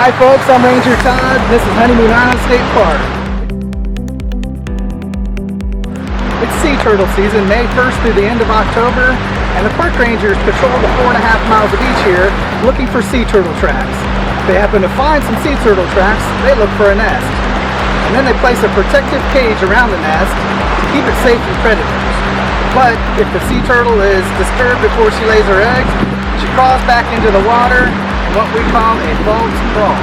Hi folks, I'm Ranger Todd. This is Honeymoon Island State Park. It's sea turtle season, May 1st through the end of October, and the park rangers patrol the 4.5 miles of beach here looking for sea turtle tracks. If they happen to find some sea turtle tracks, they look for a nest. And then they place a protective cage around the nest to keep it safe from predators. But if the sea turtle is disturbed before she lays her eggs, she crawls back into the water in what we call a boat's crawl.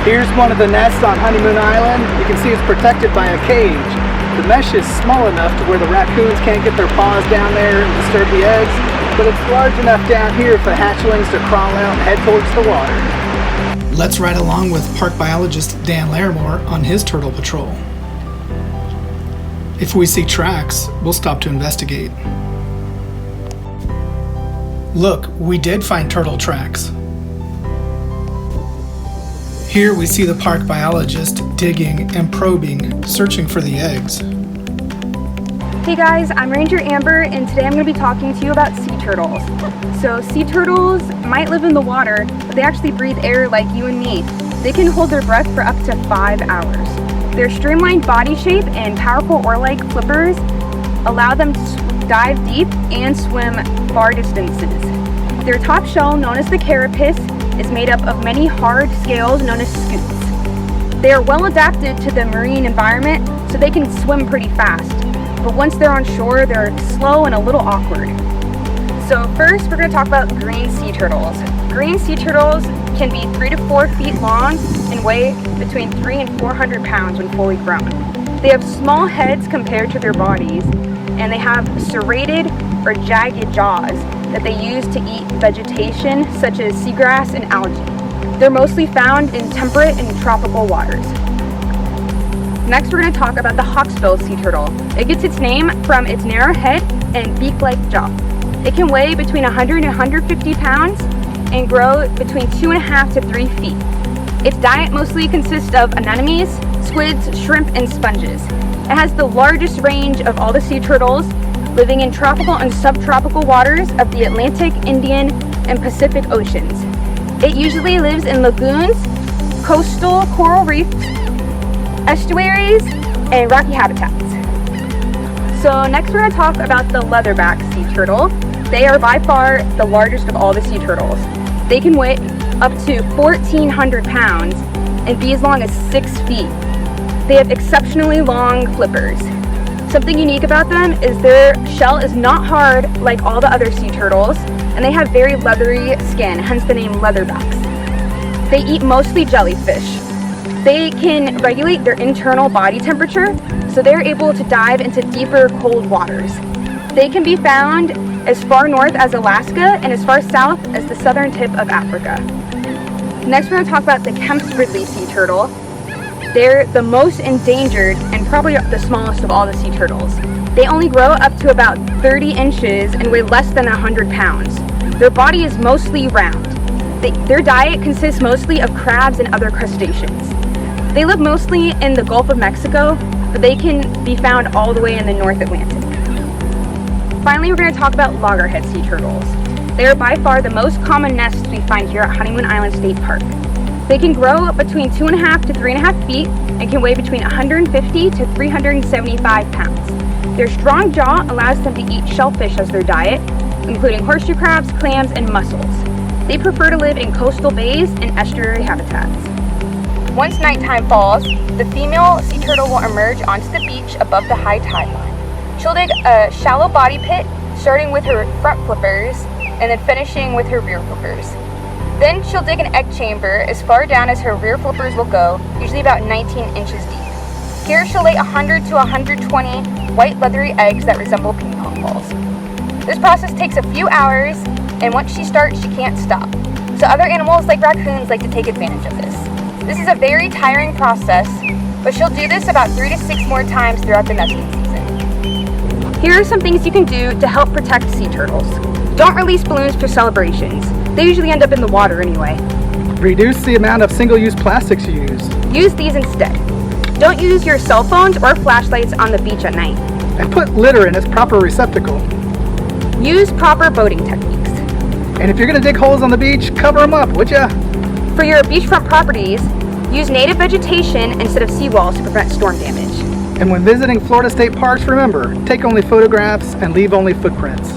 Here's one of the nests on Honeymoon Island. You can see it's protected by a cage. The mesh is small enough to where the raccoons can't get their paws down there and disturb the eggs, but it's large enough down here for the hatchlings to crawl out and head towards the water. Let's ride along with park biologist Dan Larimore on his turtle patrol. If we see tracks, we'll stop to investigate. Look, we did find turtle tracks. Here we see the park biologist digging and probing, searching for the eggs. Hey guys, I'm Ranger Amber, and today I'm going to be talking to you about sea turtles. So sea turtles might live in the water, but they actually breathe air like you and me. They can hold their breath for up to 5 hours. Their streamlined body shape and powerful oar-like flippers allow them to dive deep and swim far distances. Their top shell, known as the carapace, is made up of many hard scales known as scutes. They are well adapted to the marine environment, so they can swim pretty fast. But once they're on shore, they're slow and a little awkward. So first, we're going to talk about green sea turtles. Green sea turtles can be 3 to 4 feet long and weigh between 300 and 400 pounds when fully grown. They have small heads compared to their bodies, and they have serrated or jagged jaws that they use to eat vegetation such as seagrass and algae. They're mostly found in temperate and tropical waters. Next, we're going to talk about the hawksbill sea turtle. It gets its name from its narrow head and beak-like jaw. It can weigh between 100 and 150 pounds and grow between 2.5 to 3 feet. Its diet mostly consists of anemones, squids, shrimp, and sponges. It has the largest range of all the sea turtles, living in tropical and subtropical waters of the Atlantic, Indian, and Pacific Oceans. It usually lives in lagoons, coastal coral reefs, estuaries, and rocky habitats. So next we're going to talk about the leatherback sea turtle. They are by far the largest of all the sea turtles. They can weigh up to 1,400 pounds and be as long as 6 feet. They have exceptionally long flippers. Something unique about them is their shell is not hard like all the other sea turtles, and they have very leathery skin, hence the name leatherbacks. They eat mostly jellyfish. They can regulate their internal body temperature, so they're able to dive into deeper, cold waters. They can be found as far north as Alaska and as far south as the southern tip of Africa. Next, we're going to talk about the Kemp's Ridley sea turtle. They're the most endangered and probably the smallest of all the sea turtles. They only grow up to about 30 inches and weigh less than 100 pounds. Their body is mostly round. Their diet consists mostly of crabs and other crustaceans. They live mostly in the Gulf of Mexico, but they can be found all the way in the North Atlantic. Finally, we're going to talk about loggerhead sea turtles. They are by far the most common nests we find here at Honeymoon Island State Park. They can grow between 2.5 to 3.5 feet and can weigh between 150 to 375 pounds. Their strong jaw allows them to eat shellfish as their diet, including horseshoe crabs, clams, and mussels. They prefer to live in coastal bays and estuary habitats. Once nighttime falls, the female sea turtle will emerge onto the beach above the high tide line. She'll dig a shallow body pit, starting with her front flippers and then finishing with her rear flippers. Then she'll dig an egg chamber as far down as her rear flippers will go, usually about 19 inches deep. Here she'll lay 100 to 120 white leathery eggs that resemble ping pong balls. This process takes a few hours, and once she starts, she can't stop. So other animals like raccoons like to take advantage of this. This is a very tiring process, but she'll do this about 3 to 6 more times throughout the nesting season. Here are some things you can do to help protect sea turtles. Don't release balloons for celebrations. They usually end up in the water anyway. Reduce the amount of single-use plastics you use. Use these instead. Don't use your cell phones or flashlights on the beach at night. And put litter in its proper receptacle. Use proper boating techniques. And if you're going to dig holes on the beach, cover them up, would ya? For your beachfront properties, use native vegetation instead of seawalls to prevent storm damage. And when visiting Florida state parks, remember, take only photographs and leave only footprints.